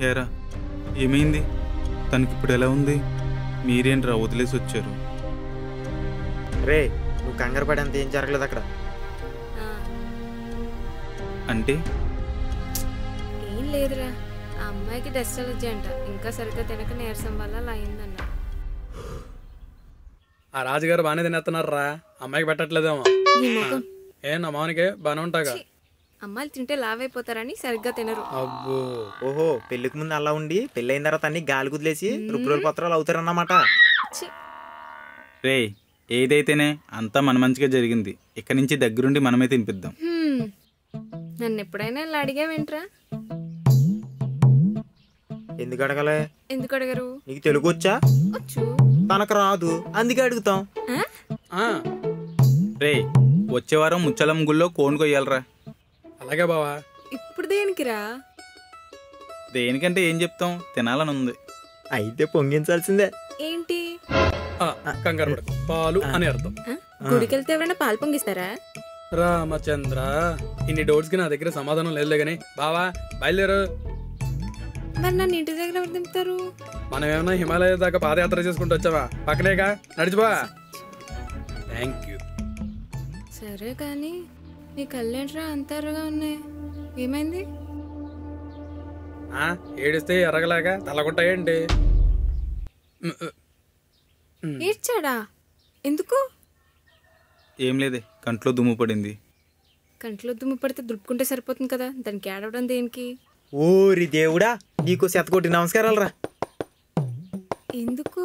ఏరా ఏమైంది? తనకి ఇప్పుడు ఎలా ఉంది? మీరేంట్రా వదిలేసి వచ్చారు? రే నువ్వు కంగారు పడేంత ఏం జరగలేదు అక్కడ. అంటే ఏం లేదురా, ఆ అమ్మాయికి డస్ట్ అలర్జీ అంట, ఇంకా సరిగ్గా తినక నీరసం వల్ల అలా అయిందన్న. ఆ రాజుగారు బాగానే తినేస్తున్నారా, అమ్మాయికి పెట్టట్లేదేమో. ఏ నా మామూనికే బాగానే ఉంటాగా. అమ్మాయిలు తింటే లావైపోతారని సరిగ్గా తినరు. అబ్బో ఓహో, పెళ్లికి ముందు అలా ఉండి పెళ్ళైన తర్వాత అన్ని గాలి కుదిలేసి రుబ్బురోలు పత్రాలు అవుతారన్నమాట. రే ఏదైతేనే అంతా మన మంచిగా జరిగింది. ఇక్కడి నుంచి దగ్గరుండి మనమే తినిపిద్దాం. నన్ను ఎప్పుడైనా ఇలా అడిగావేంట్రా? ఎందుకు అడగలే? ఎందుకు అడగరు? నీకు తెలుగు వచ్చా? వచ్చు. తనకు రాదు, అందుకే అడుగుతాం. రే వచ్చే వారం ముచ్చలం గుళ్ళో కోన్ కొయ్యాలరా. అలాగే బావా. ఇప్పుడు దేనికిరా? దేనికంటే ఏం చెప్తాం, తినాలని ఉంది. అయితే పొంగించాల్సిందే. ఏంటి? కంగారు పడకు, పాలు అని అర్థం. గుడికెళ్తే ఎవరైనా పాలు పొంగిస్తారా? రామచంద్ర, ఇన్ని డౌట్స్ కి నా దగ్గర సమాధానం లేదులే గాని బావా బయలుదేరు. మరి నన్ను ఇంటి దగ్గర ఎవరు దింపుతారు? మనం ఏమన్నా హిమాలయ దాకా పాదయాత్ర చేసుకుంటూ వచ్చావా? పక్కనేగా, నడిచిపో. Thank you. సరే కానీ నీ కళ్ళేంట్రా అంత ఎర్రగా ఉన్నాయి, ఏమైంది? ఏడిస్తే ఎరగలేక తలగుంటాయండి. ఏడ్చాడా? ఎందుకు? ఏం లేదే, కంట్లో దుమ్ము పడింది. కంట్లో దుమ్ము పడితే దులుపుకుంటే సరిపోతుంది కదా, దానికి ఏడవడం దేనికి? ఓరి దేవుడా, నీకు శతకోటి నమస్కారాలు రా. ఎందుకు?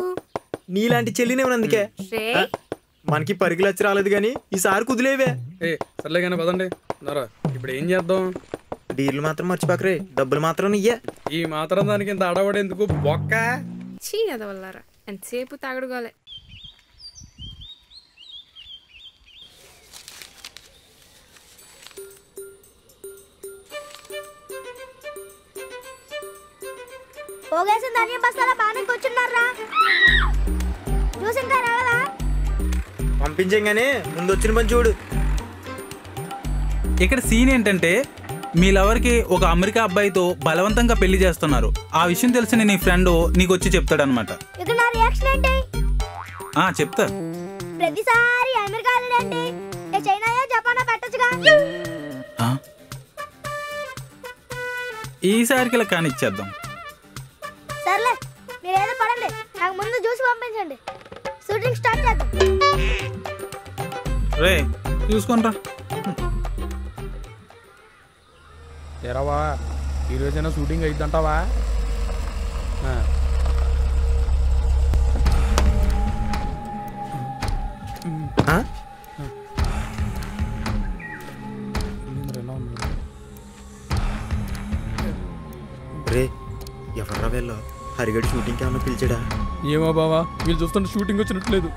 నీలాంటి చెల్లినేమన్నందుకే. మనకి పరుగులు వచ్చి రాలేదు గాని ఈసారి కుదిలేవే. సర్లే కానీ పదండి. ఇప్పుడు ఏం చేద్దాం? డీర్లు మాత్రం మర్చిపోకరే, డబ్బులు మాత్రం ఇయ్యే. ఈ మాత్రం దానికి ఇంత ఆడవాడేందుకు బొక్క? చీ అదవల్లారా, ఎంతసేపు తాగడుకోలే. పోగేసిన ధాన్యం బస్తాల బాగానే కూర్చున్నారా? చూసింటారా కదా? పంపించగానే ముందు వచ్చిన పని చూడు. ఇక్కడ సీన్ ఏంటంటే మీ లవర్కి ఒక అమెరికా అబ్బాయితో బలవంతంగా పెళ్లి చేస్తున్నారు. ఆ విషయం తెలిసిన నీ ఫ్రెండ్ నీకు వచ్చి చెప్తాడనమాట. ఇక నా రియాక్షన్ ఏంటి? చెప్తా. ప్రతిసారి అమెరికా వెళ్ళండి, చైనాయో జపానో పెట్టొచ్చుగా. ఈసారికి ఇలా కానిచ్చేద్దాం. సర్లే, మీరేదో పడండి, నాకు ముందు చూసి పంపించండి, షూటింగ్ స్టార్ట్ చేద్దాం. రే చూసుకుంటా. ఎరావా ఈరోజైనా షూటింగ్ అయిద్దంటావా? రే ఎవర్రా వీళ్ళు? హరిగడి షూటింగ్కి ఏమన్నా పిలిచాడా? ఏమో బావా, వీళ్ళు చూస్తుంటే షూటింగ్ వచ్చినట్లేదు.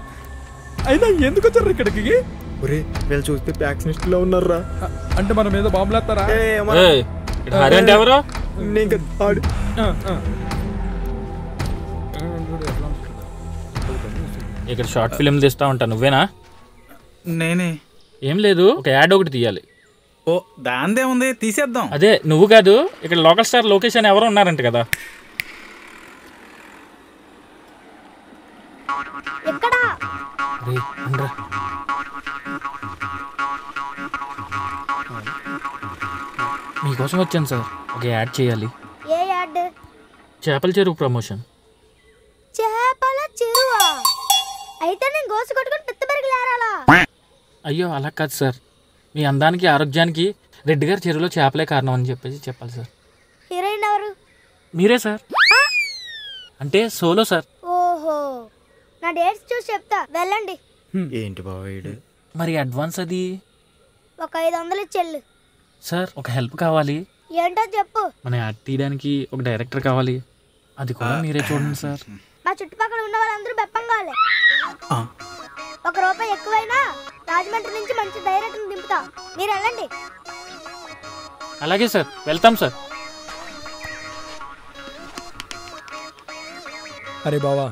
అయినా ఎందుకు వచ్చారు ఇక్కడికి? ఒరే వీళ్ళు చూస్తే ప్యాక్సినిస్ట్ లో ఉన్నారా? అంటే మన మీద బాంబులేస్తారా? ఎవరు? ఇక్కడ షార్ట్ ఫిల్మ్ తీస్తా ఉంటా, నువ్వేనా? నేనే. ఏం లేదు, ఒక యాడ్ ఒకటి తీయాలి. ఓ దాందే ఉంది, తీసేద్దాం. అదే నువ్వు కాదు, ఇక్కడ లోకల్ స్టార్ లోకేష్ అని ఎవరో ఉన్నారంట కదా. మీకోసం వచ్చాను సార్, ఒక యాడ్ చేయాలి. ఏ యాడ్? చేపల చెరువు ప్రమోషన్. చేపల చెరువా? అయితే నేను గోసు కొట్టుకుని పిత్తబెరిగిలు ఏరాలా? అయ్యో అలా కాదు సార్, మీ అందానికి ఆరోగ్యానికి రెడ్డి గారి చెరువులో చేపలే కారణం అని చెప్పేసి చెప్పాలి సార్. హీరోయిన్ ఎవరు? మీరే సార్. అంటే సోలో సార్. ఓహో, నా డేట్స్ చూసి చెప్తా, వెళ్ళండి. ఏంటి బావాడు? మరి అడ్వాన్స్ అది ఒక 500 ఇచ్చెళ్ళు. సార్ ఒక హెల్ప్ కావాలి. ఏంటో చెప్పు. మన యాడ్ తీయడానికి ఒక డైరెక్టర్ కావాలి, అది కూడా మీరే చూడండి సార్. మా చుట్టుపక్కల ఉన్న వాళ్ళందరూ బెప్పం కావాలి. రూపాయి ఎక్కువైనా రాజమండ్రి నుంచి మంచి డైరెక్టర్ దింపుతా, మీరు వెళ్ళండి. అలాగే సార్, వెళ్తాం సార్. అరే బావా,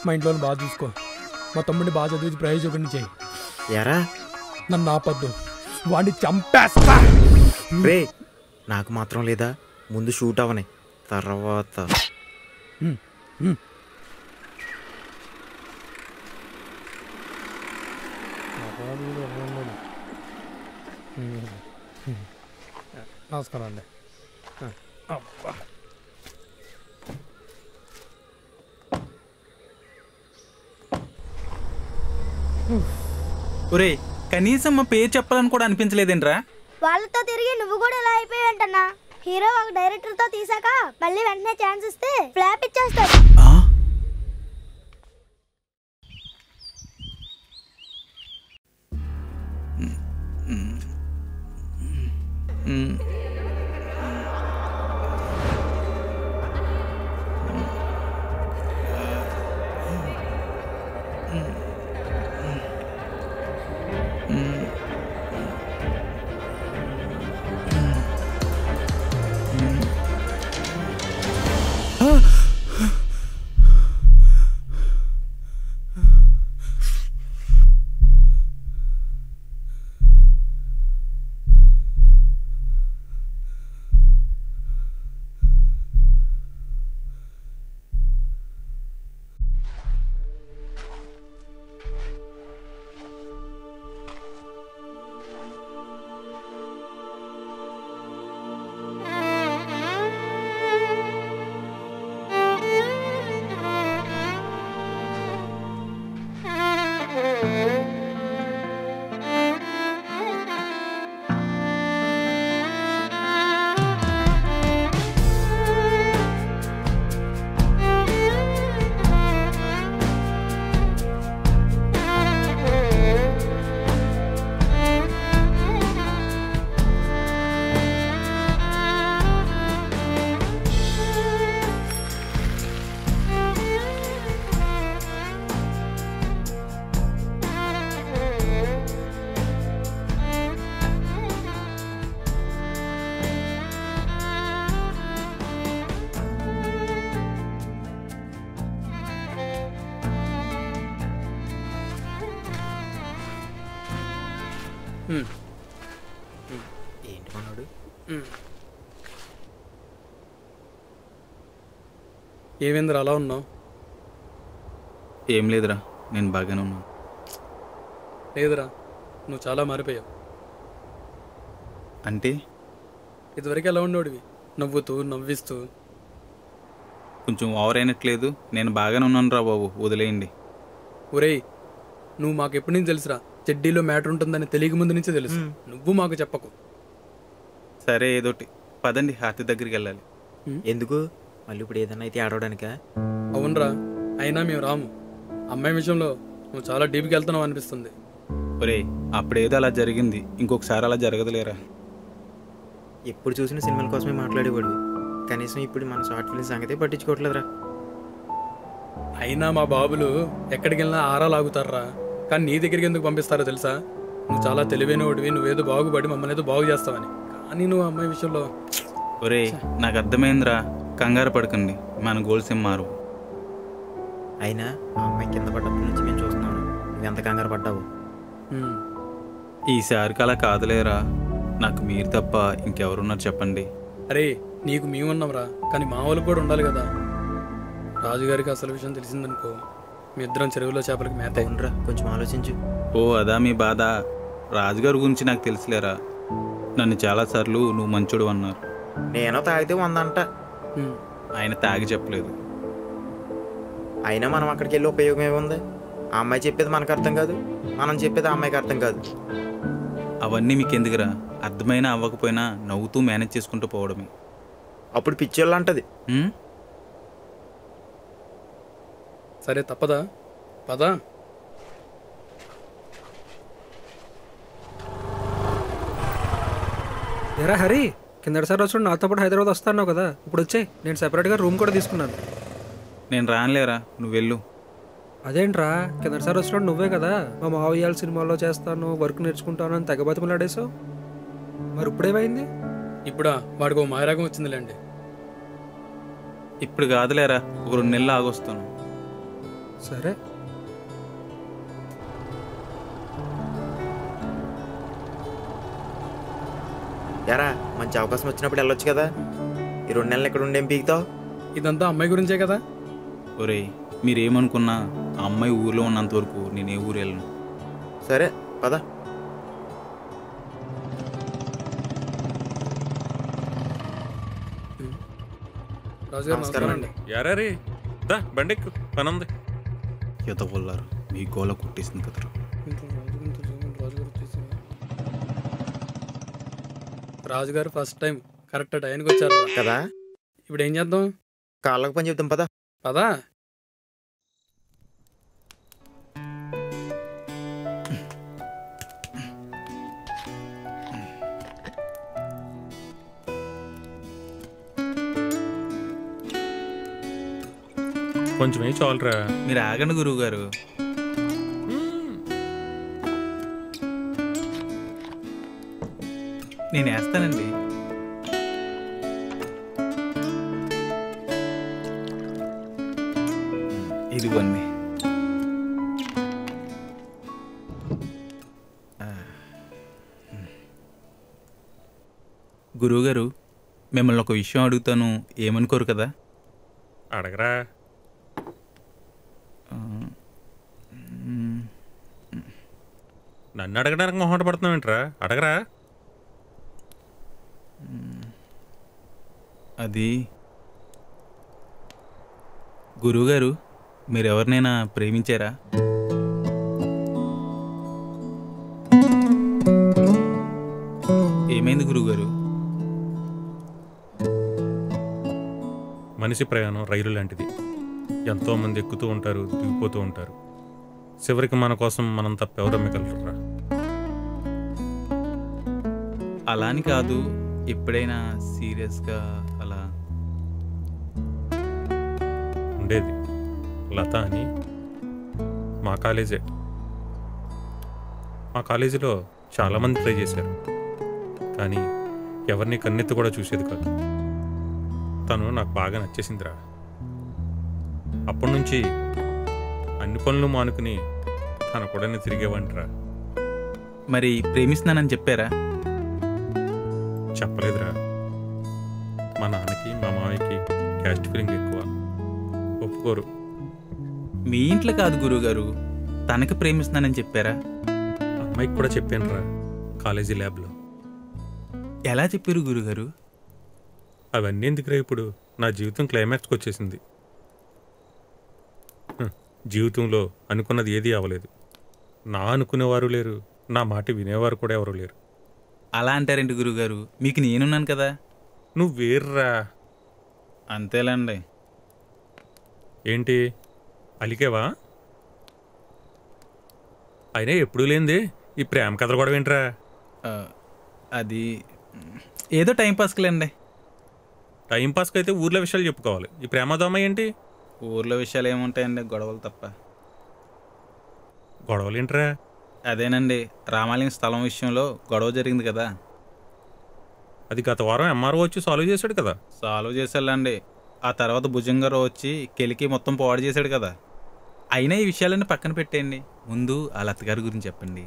మా ఇంట్లో బాగా చూసుకో, మా తమ్ముడిని బాగా చదివించి ప్రయోజకుడిని చేయి. ఎరా నన్ను ఆపద్దు, వాడిని చంపేస్తా. రే నాకు మాత్రం లేదా, ముందు షూట్ అవని తర్వాత. నమస్కారం అండి. అబ్బా ఒరే, కనీసం మా పేరు చెప్పాలని కూడా అనిపించలేదేంట్రా? వాళ్ళతో తిరిగి నువ్వు కూడా ఇలా అయిపోయావంటన్నా. హీరో ఒక డైరెక్టర్ తో తీసాక మళ్ళీ వెంటనే ఛాన్స్ ఇస్తే ఫ్లాప్ ఇచ్చేస్తాడు. ఏంటి మనోడు? ఏమేంద్ర అలా ఉన్నావు? ఏం లేదురా, నేను బాగానే ఉన్నాను. లేదురా, నువ్వు చాలా మారిపోయావు. అంటే ఇదివరకు ఎలా ఉండేవాడివి, నవ్వుతూ నవ్విస్తూ. కొంచెం ఓవర్ అయినట్లేదు. నేను బాగానే ఉన్నాను రా బాబు, వదిలేయండి. ఒరేయ్, నువ్వు మాకు ఎప్పటి నుంచి తెలుసురా, చెడ్డీలో మ్యాటర్ ఉంటుందని తెలియక ముందు నుంచే తెలుసు. నువ్వు మాకు చెప్పకు. సరే, ఏదోటి పదండి, హారతి దగ్గరికి వెళ్ళాలి. ఎందుకు మళ్ళీ ఇప్పుడు ఏదన్నా అయితే ఆడవడానికా? అవునరా, అయినా మేము రాము. అమ్మాయి విషయంలో నువ్వు చాలా డీప్కి వెళ్తున్నావు అనిపిస్తుంది. ఒరే, అప్పుడేదో అలా జరిగింది, ఇంకొకసారి అలా జరగదులేరా. ఎప్పుడు చూసిన సినిమాల కోసమే మాట్లాడేవాడు, కనీసం ఇప్పుడు మన షార్ట్ ఫిల్మ్ సంగతే పట్టించుకోవట్లేదురా. అయినా మా బాబులు ఎక్కడికి వెళ్ళినా ఆరా లాగుతారా, కానీ నీ దగ్గరికి ఎందుకు పంపిస్తారో తెలుసా? నువ్వు చాలా తెలివైన వాడివి, నువ్వేదో బాగుపడి మమ్మల్ని ఏదో బాగు చేస్తావని. కానీ నువ్వు అమ్మాయి విషయంలో. ఒరే, నాకు అర్థమైందిరా, కంగారు పడకండి, మన గోల్స్ ఏం మారు. అయినా ఆ అమ్మాయి కింద పడ్డప్పటి నుంచి మేము చూస్తున్నాను, నువ్వెంత కంగారు పడ్డావు. ఈసారికి అలా కాదులేరా, నాకు మీరు తప్ప ఇంకెవరున్నారు చెప్పండి. అరే, నీకు మేమున్నాంరా, కానీ మా వాళ్ళకి కూడా ఉండాలి కదా. రాజుగారికి అసలు విషయం తెలిసిందనుకో, మీ ఇద్దరం చెరువులో చేపలకి మేత. అవునరా, కొంచెం ఆలోచించు. ఓ అదా మీ బాధ? రాజుగారి గురించి నాకు తెలుసులేరా, నన్ను చాలాసార్లు నువ్వు మంచోడు అన్నారు. నేను తాగితే 100 అంట. ఆయన తాగి చెప్పలేదు. అయినా మనం అక్కడికి వెళ్ళి ఉపయోగం ఏముంది? ఆ అమ్మాయి చెప్పేది మనకు అర్థం కాదు, మనం చెప్పేది ఆ అమ్మాయికి అర్థం కాదు. అవన్నీ మీకు ఎందుకురా, అర్థమైనా అవ్వకపోయినా నవ్వుతూ మేనేజ్ చేసుకుంటూ పోవడమే. అప్పుడు పిచ్చోళ్ళు అంటది. సరే, తప్పదా? పదా. ఎరా హరి, కిందటిసారి వచ్చి నాతో పాటు హైదరాబాద్ వస్తాను కదా, ఇప్పుడు వచ్చాయి. నేను సెపరేట్గా రూమ్ కూడా తీసుకున్నాను. నేను రానులేరా, నువ్వు వెళ్ళు. అదేంట్రా కిందసారి వచ్చినప్పుడు నువ్వే కదా మా మావయ్యాల సినిమాలో చేస్తాను వర్క్ నేర్చుకుంటాను అని తెగ బతిమలాడేసావు. మరి ఇప్పుడేమైంది? ఇప్పుడా వాడికి ఓ మాయరాగం వచ్చిందిలేండి. ఇప్పుడు కాదులేరా, ఒక 2 నెలలు ఆగొస్తాను. సరే. ఎరా మంచి అవకాశం వచ్చినప్పుడు వెళ్ళొచ్చు కదా. ఈ 2 నెలలు ఇక్కడ ఉండేం పీకుతావు? ఇదంతా అమ్మాయి గురించే కదా. ఒరేయ్, మీరేమనుకున్నా ఆ అమ్మాయి ఊర్లో ఉన్నంత వరకు నేను ఏ ఊరు వెళ్ళను. సరే పద. రాజుగారు నమస్కారం అండి. యారీ దా బండెక్కు, పనుంది. ఎదవల్లారు మీ గోల కుట్టేసింది కదరా. రాజుగారు ఫస్ట్ టైం కరెక్ట్ టైంకి వచ్చారు కదా. ఇప్పుడు ఏం చేద్దాం? కాళ్ళకు పని చెప్తాం పదా. పదా. కొంచెం ఏ చాలరా. మీరు ఆగండి గురువు గారు. నేను వేస్తానండి. ఇదిగోండి. గురువుగారు, మిమ్మల్ని ఒక విషయం అడుగుతాను, ఏమనుకోరు కదా? అడగరా. నన్ను అడగడానికి మొహమాట పడుతున్నావు ఏంట్రా? అడగరా. అది గురువుగారు, మీరు ఎవరినైనా ప్రేమించారా? ఏమైంది గురువుగారు? మనిషి ప్రయాణం రైలు లాంటిది. ఎంతోమంది ఎక్కుతూ ఉంటారు, దిగిపోతూ ఉంటారు. చివరికి మన కోసం మనం తప్పెవరమ్మగలరా? అలా అని కాదు, ఎప్పుడైనా సీరియస్గా అలా ఉండేది. లత అని మా కాలేజీలో చాలామంది ట్రై చేశారు, కానీ ఎవరిని కన్నెత్తి కూడా చూసేది కాదు. తను నాకు బాగా నచ్చేసిందిరా. అప్పటి నుంచి అన్ని పనులు మానుకుని తన కూడా తిరిగేవంటరా. మరి ప్రేమిస్తున్నానని చెప్పారా? చెప్పలేదురా. మా నాన్నకి మా మామయ్యకి క్యాస్ట్ ఫీలింగ్ ఎక్కువ, ఒప్పుకోరు. మీ ఇంట్లో కాదు గురువుగారు, తనకి ప్రేమిస్తున్నానని చెప్పారా? అమ్మాయికి కూడా చెప్పానురా, కాలేజీ ల్యాబ్లో. ఎలా చెప్పారు గురుగారు? అవన్నీ ఎందుకురా ఇప్పుడు? నా జీవితం క్లైమాక్స్కి వచ్చేసింది. జీవితంలో అనుకున్నది ఏదీ అవ్వలేదు. నా అనుకునేవారు లేరు, నా మాట వినేవారు కూడా ఎవరు లేరు. అలా అంటారేంటి గురుగారు? మీకు నేనున్నాను కదా. నువ్వు వేర్రా. అంతేలేండి. ఏంటి అలికేవా? అయినా ఎప్పుడూ లేనిది ఈ ప్రేమ కథలు కూడా వింటరా? అది ఏదో టైంపాస్కిలేండి. టైంపాస్కి అయితే ఊర్లో విషయాలు చెప్పుకోవాలి. ఈ ప్రేమదోమ ఏంటి? ఊర్లో విషయాలు ఏముంటాయండి, గొడవలు తప్ప. గొడవలు ఏంట్రా? అదేనండి, రామాలయం స్థలం విషయంలో గొడవ జరిగింది కదా. అది గత వారం ఎంఆర్ఓ వచ్చి సాల్వ్ చేశాడు కదా. సాల్వ్ చేశాడండి. ఆ తర్వాత భుజంగారావు వచ్చి కెలికి మొత్తం పాడు చేశాడు కదా. అయినా ఈ విషయాలన్నీ పక్కన పెట్టేయండి. ముందు ఆ లత గారి గురించి చెప్పండి.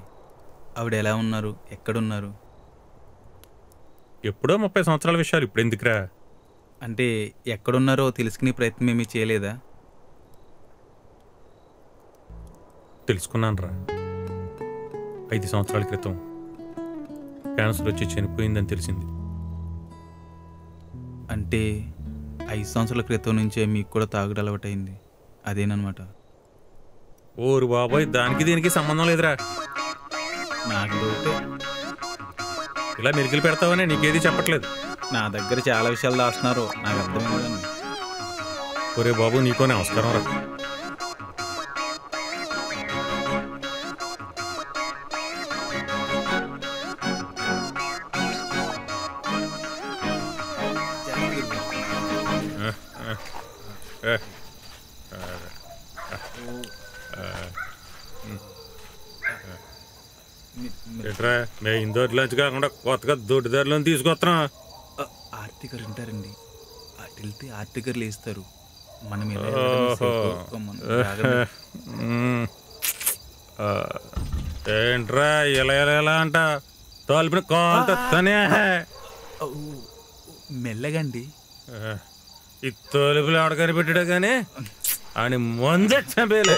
ఆవిడ ఎలా ఉన్నారు, ఎక్కడున్నారు? ఎప్పుడో 30 సంవత్సరాల విషయాలు ఇప్పుడు ఎందుకురా? అంటే ఎక్కడున్నారో తెలుసుకునే ప్రయత్నం ఏమీ చేయలేదా? తెలుసుకున్నాను రా. 5 సంవత్సరాల క్రితం క్యాన్సర్ వచ్చి చనిపోయిందని తెలిసింది. అంటే 5 సంవత్సరాల క్రితం నుంచే మీకు కూడా తాగుడు అలవాటైంది, అదేనమాట? ఓరు బాబాయ్, దానికి దీనికి సంబంధం లేదురా. నాకు డౌటే. ఇలా మెలికలు పెడతావనే నీకేది చెప్పట్లేదు. నా దగ్గర చాలా విషయాలు దాస్తున్నారు, నాకు అర్థమైందండి. ఒరే బాబు, నీకో నమస్కారం రా. ఎట్రా మేము ఇందోటిలోంచి కాకుండా కొత్తగా దొడ్డిదారిలో తీసుకొస్తున్నాం. ఆర్తి గారు ఉంటారండి, అటు వెళ్తే ఆర్తి గారు లేస్తారు. మనం ఏంట్రా ఇలా ఇలా ఎలా అంట తోలిపిన కాలుతనే మెల్లగండి. ఈ తోలుపులు ఆడ కనిపెట్టాడు కానీ అని ముందే చంపేలే.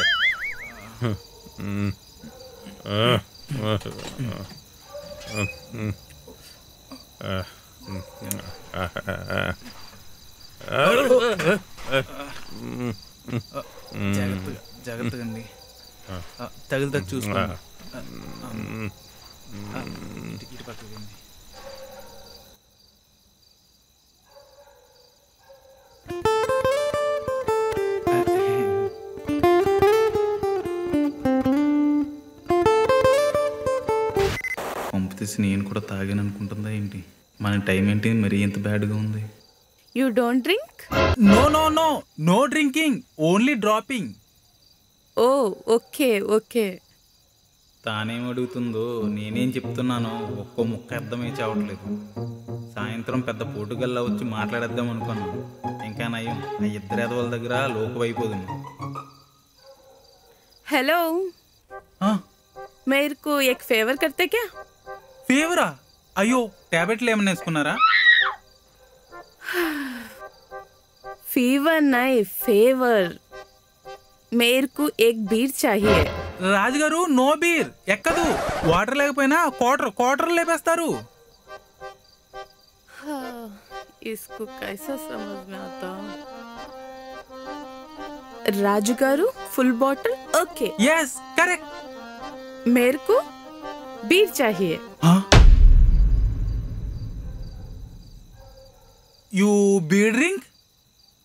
జాగ్రత్తగా అండి, తగిలితే చూసుకోండి. ఇటు పక్కకి పంపితేసి నేను కూడా తాగాను అనుకుంటుందా ఏంటి? మన టైం ఏంటి మరి ఎంత బ్యాడ్గా ఉంది? You don't drink? No no no, no drinking, only dropping. Oh okay okay. తానేం అడుగుతుందో నేనేం చెప్తున్నానో ఒక్కో ముక్క అర్థమై చావట్లేదు. సాయంత్రం పెద్ద పోటుగల్లా వచ్చి మాట్లాడేద్దాం అనుకున్నాను. ఇంకా నయం, ఆ ఇద్దరు ఎదవల దగ్గర లోపు అయిపోతుంది. हेलो, मेरे को एक फेवर करते क्या? ఫేవరా? అయ్యో, టాబ్లెట్లు ఏమన్నా వేసుకున్నారా? फीवर नहीं, फेवर. मेरे को एक बीर चाहिए. రాజుగారు, నో బీర్ ఎక్కదు. వాటర్ లేకపోయినా క్వార్టర్ లేపేస్తారు. इसको कैसा समझ में आता? Raju garu, full bottle. Okay, yes correct. मेरे को बीर चाहिए. You beer drink?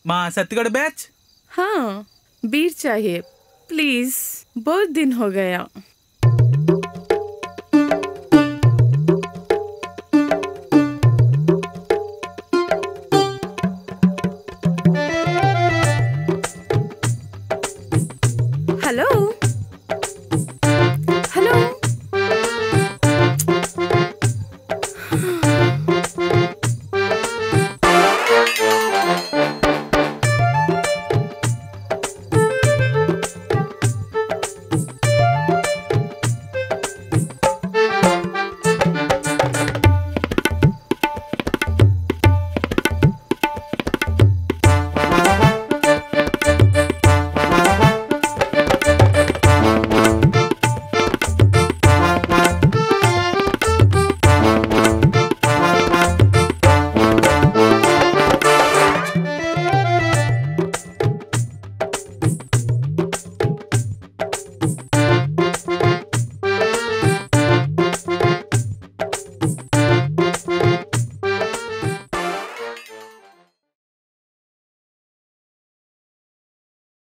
మా సత్తిగడ బ్యాచ్. हाँ, बीर चाहिए प्लीज, बहुत दिन हो गया.